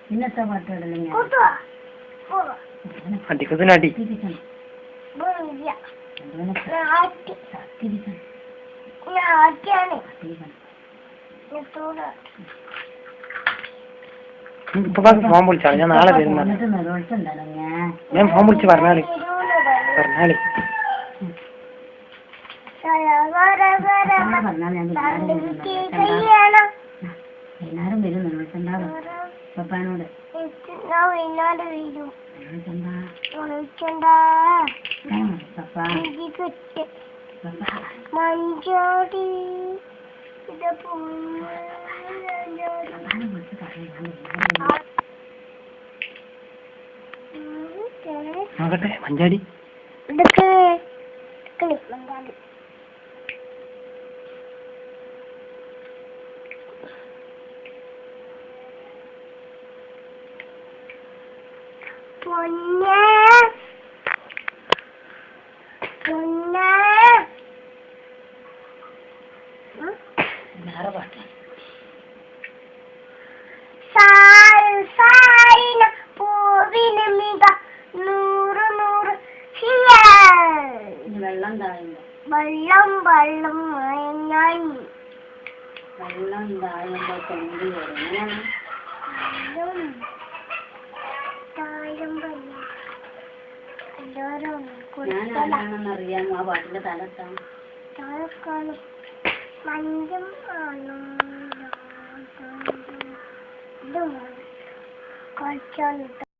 ഇന്നത്തെ പാട്ടുകളെല്ലാം ഫോൺ വിളിച്ചാണ് ഞാൻ നാളെ വരുന്ന ഞാൻ ഫോൺ വിളിച്ച് പറഞ്ഞാളി എല്ലാരും വരും നിർമ്മിച്ചുണ്ടാവും പപ്പാനോട് മഞ്ചോടി നോക്കട്ടെ മഞ്ചാടി പൊന്നെ പൊന്നെ സാരിന പൂവിന് മിക 100 വെള്ളം താഴുന്നു വെള്ളം വെള്ളം മയങ്ങാൻ വെള്ളം താഴുമ്പോൾ കൊണ്ടി വരുന്നു ഞാനാണെന്നറിയാമോ ആ പാട്ടിന്റെ തലത്താണ് മഞ്ചും കുറച്ചാണ്